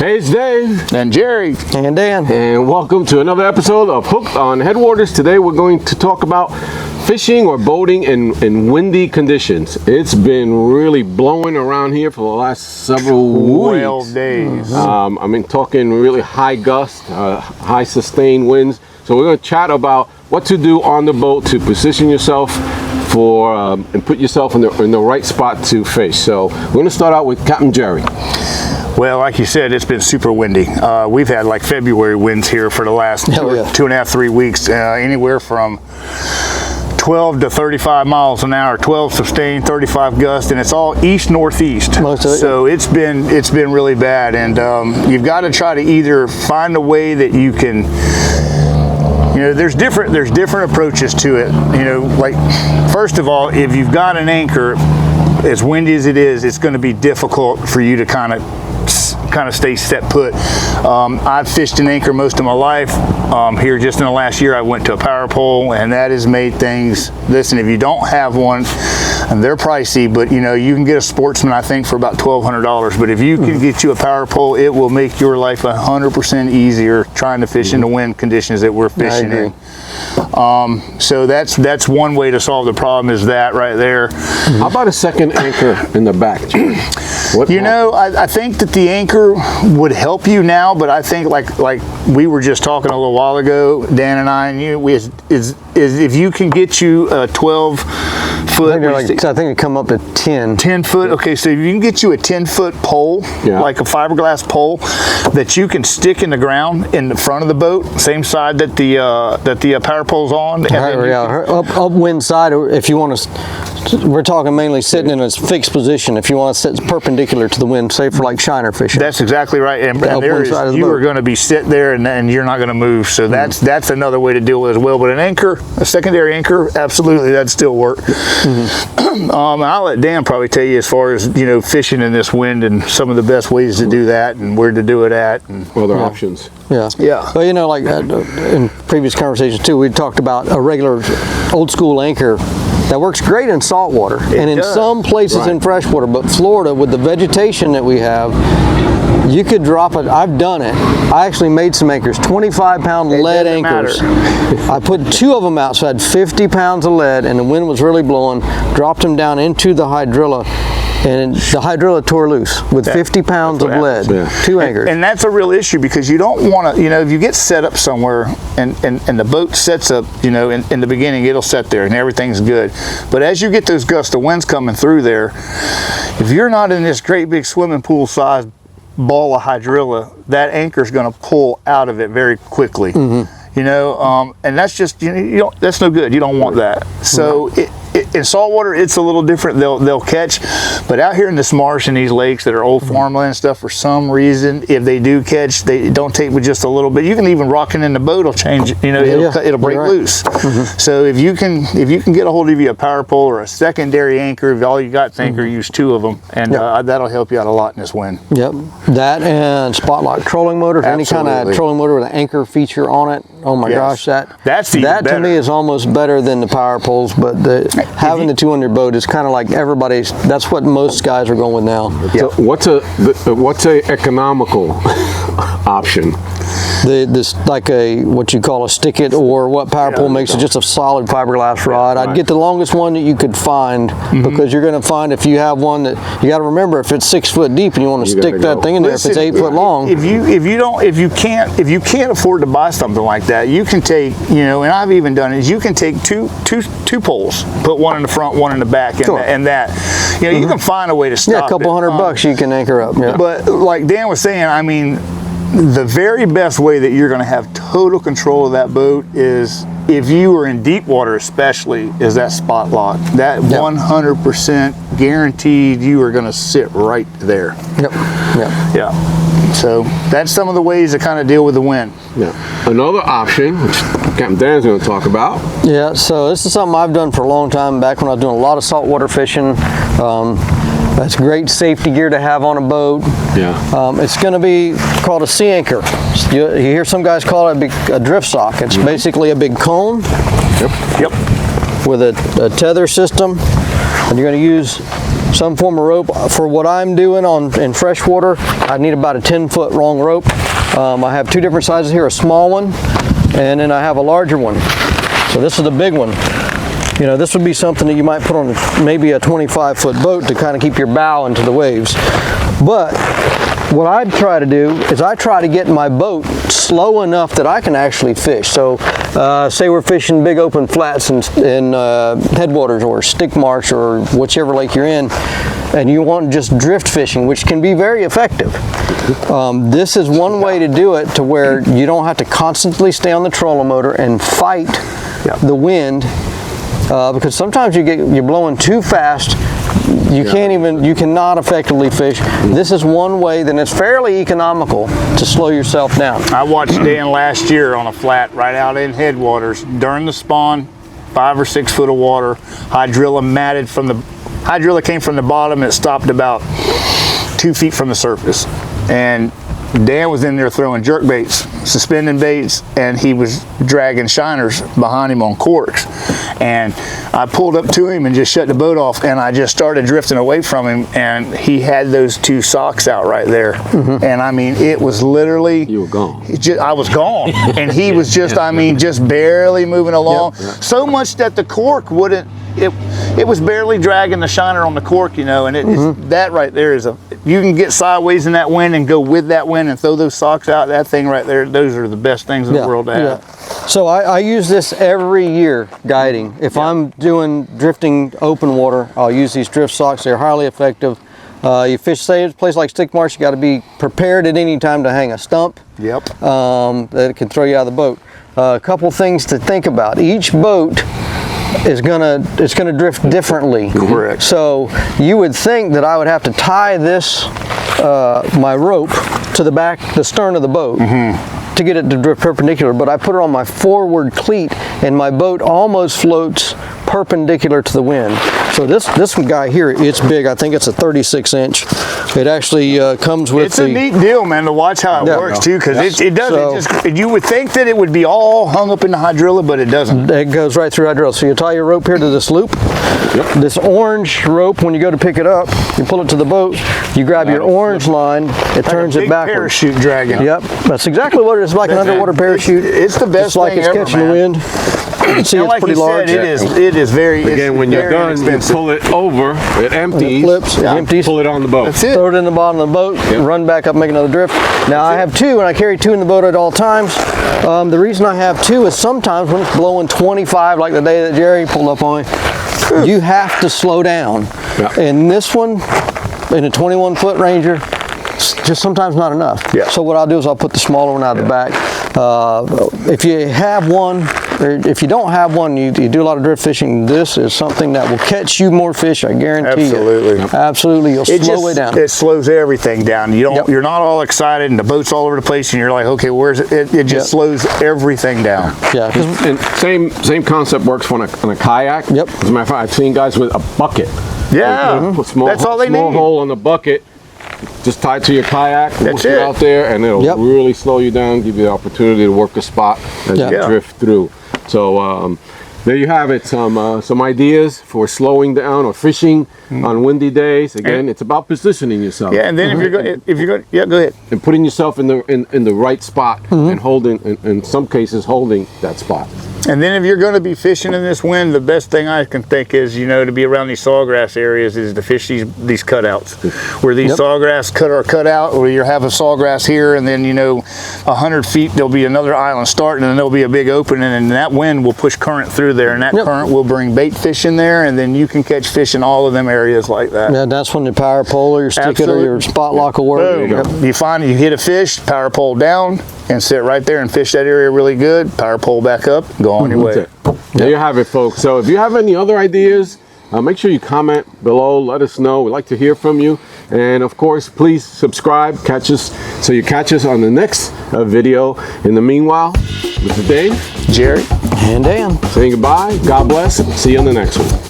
Hey, it's Dave. And Jerry. And Dan. And welcome to another episode of Hooked on Headwaters. Today we're going to talk about fishing or boating in windy conditions. It's been really blowing around here for the last several 12 days. Talking really high gust, high sustained winds. So we're going to chat about what to do on the boat to position yourself for and put yourself in the right spot to fish. So we're going to start out with Captain Jerry. Well, like you said, it's been super windy. We've had like February winds here for the last 2.5, 3 weeks, anywhere from 12 to 35 miles an hour, 12 sustained, 35 gust, and it's all east-northeast. Most of it. So it's been really bad, and you've got to try to either find a way that you can. There's different approaches to it. Like first of all, if you've got an anchor, as windy as it is, it's going to be difficult for you to kind of stay set put. I've fished an anchor most of my life. Here just in the last year I went to a power pole, and that has made things, listen, if you don't have one, and they're pricey, but you can get a Sportsman I think for about $1,200, but if you can get you a power pole, it will make your life 100% easier trying to fish in the wind conditions that we're fishing in. So that's one way to solve the problem, is that right there. How about a second anchor in the back? I think that the anchor would help you now, but I think like we were just talking a little while ago, Dan and I and you, is if you can get you a 12 foot. I think it come up to 10. 10 foot. Okay, so if you can get you a 10-foot pole, like a fiberglass pole, that you can stick in the ground in the front of the boat, same side that the power pole's on. Upwind side, if you want to. We're talking mainly sitting in a fixed position. If you want to sit perpendicular to the wind, say for like shiner fishing. That's exactly right. And you are going to be sitting there, and you're not going to move. So that's another way to deal with it as well. But an anchor, a secondary anchor, absolutely, that'd still work. I'll let Dan probably tell you as far as fishing in this wind and some of the best ways to do that and where to do it at and other options. Yeah. Well, like in previous conversations too, we talked about a regular old school anchor that works great in saltwater and in some places in freshwater, but Florida, with the vegetation that we have, you could drop it. I've done it. I actually made some anchors, 25-pound lead anchors. I put 2 of them out, so I had 50 pounds of lead, and the wind was really blowing. Dropped them down into the hydrilla, and the hydrilla tore loose with 50 pounds of lead. 2 anchors. And that's a real issue, because you don't want to, if you get set up somewhere and the boat sets up, in the beginning it'll set there and everything's good. But as you get those gusts of winds coming through there, if you're not in this great big swimming pool sized ball of hydrilla, that anchor's going to pull out of it very quickly. And that's just that's no good. You don't want that. So in saltwater it's a little different. They'll catch, but out here in this marsh and these lakes that are old farmland and stuff, for some reason, if they do catch, they don't take with just a little bit. You can even rocking in the boat will change. It'll break loose. So if you can get a hold of you a power pole or a secondary anchor, if all you got's anchor, use 2 of them, and that'll help you out a lot in this wind. That and spotlight trolling motor, any kind of trolling motor with an anchor feature on it. Oh my gosh, that to me is almost better than the power poles. But having the 2 on your boat is kind of like everybody's. That's what most guys are going with now. So what's a economical option? This like what you call a stick it, or what power pole makes it, just a solid fiberglass rod. I'd get the longest one that you could find, because you're going to find, if you have one that you got to remember, if it's 6 foot deep and you want to stick that thing in there, if it's 8 foot long. If you can't afford to buy something like that, you can take, and I've even done it, is you can take two poles, put one in the front, one in the back, and that. You can find a way to stop a couple $100 you can anchor up. But like Dan was saying, the very best way that you're going to have total control of that boat is, if you are in deep water especially, is that spot lock. That 100% guaranteed you are going to sit right there. So that's some of the ways to kind of deal with the wind. Another option, which Captain Dan's going to talk about. So this is something I've done for a long time, back when I was doing a lot of saltwater fishing. That's great safety gear to have on a boat. It's going to be called a sea anchor. You hear some guys call it a drift sock. It's basically a big cone with a tether system and you're going to use some form of rope. For what I'm doing in freshwater, I need about a 10-foot long rope. I have two different sizes here, a small one, and then I have a larger one. So this is the big one. You know, this would be something that you might put on maybe a 25-foot boat to kind of keep your bow into the waves. But what I try to do is I try to get my boat slow enough that I can actually fish. So say we're fishing big open flats in Headwaters or stick marsh or whichever lake you're in, and you want just drift fishing, which can be very effective. This is one way to do it to where you don't have to constantly stay on the trolling motor and fight the wind, because sometimes you're blowing too fast. You cannot effectively fish. This is one way that it's fairly economical to slow yourself down. I watched Dan last year on a flat right out in Headwaters during the spawn, 5 or 6 foot of water. Hydrilla came from the bottom and it stopped about 2 feet from the surface. And Dan was in there throwing jerk baits, suspending baits, and he was dragging shiners behind him on corks. And I pulled up to him and just shut the boat off, and I just started drifting away from him, and he had those 2 socks out right there. And I mean, it was literally... You were gone. I was gone. And he was just, I mean, just barely moving along. So much that the cork wouldn't... It was barely dragging the shiner on the cork, you know, and that right there is you can get sideways in that wind and go with that wind and throw those socks out. That thing right there, those are the best things in the world to have. So I use this every year guiding. If I'm doing drifting open water, I'll use these drift socks. They're highly effective. You fish, say, a place like stick marsh, you got to be prepared at any time to hang a stump. That can throw you out of the boat. A couple things to think about. Each boat it's gonna drift differently. Correct. So you would think that I would have to tie this my rope to the stern of the boat to get it to drift perpendicular, but I put it on my forward cleat and my boat almost floats perpendicular to the wind. So this guy here, it's big. I think it's a 36-inch. It actually comes with It's a neat deal, man, to watch how it works too, because it does. So, you would think that it would be all hung up in the hydrilla, but it doesn't. It goes right through hydrilla. So you tie your rope here to this loop. This orange rope, when you go to pick it up, you pull it to the boat, you grab your orange line, it turns it backwards. Parachute dragging. Yep, that's exactly what it is, like an underwater parachute. It's the best thing ever, it's catching the wind. You can see it's pretty large. It is very. Again, when you're done, you pull it over, it empties, flips, empties. Pull it on the boat. That's it. Throw it in the bottom of the boat, run back up, make another drift. Now I have 2, and I carry 2 in the boat at all times. The reason I have 2 is sometimes when it's blowing 25, like the day that Jerry pulled up on me, you have to slow down. And this one, in a 21-foot Ranger, just sometimes not enough. So what I'll do is I'll put the smaller one out of the back. If you have one, or if you don't have one, you do a lot of drift fishing, this is something that will catch you more fish, I guarantee you. Absolutely, you'll slow it down. It slows everything down. You don't, you're not all excited and the boat's all over the place and you're like, okay, where's it? It just slows everything down. And same concept works on a kayak. As a matter of fact, I've seen guys with a bucket. Put that's all they need. Small hole on the bucket. Just tie it to your kayak, push it out there, and it'll really slow you down, give you the opportunity to work the spot as you drift through. So there you have it, some ideas for slowing down or fishing on windy days. Again, it's about positioning yourself. And then if you're going, go ahead. And putting yourself in the right spot and holding, in some cases, holding that spot. And then if you're going to be fishing in this wind, the best thing I can think is, to be around these sawgrass areas is to fish these cutouts. Where these sawgrass are cut out, where you have a sawgrass here, and then, 100 feet, there'll be another island starting, and then there'll be a big opening, and that wind will push current through there, and that current will bring bait fish in there, and then you can catch fish in all of them areas like that. Yeah, that's when the power pole or your stick it or your spot lock will work. You find you hit a fish, power pole down, and sit right there and fish that area really good, power pole back up, go on your way. There you have it, folks. So if you have any other ideas, make sure you comment below, let us know. We'd like to hear from you. And of course, please subscribe, catch us on the next video. In the meanwhile, this is Dave, Jerry, and Dan saying goodbye. God bless. See you on the next one.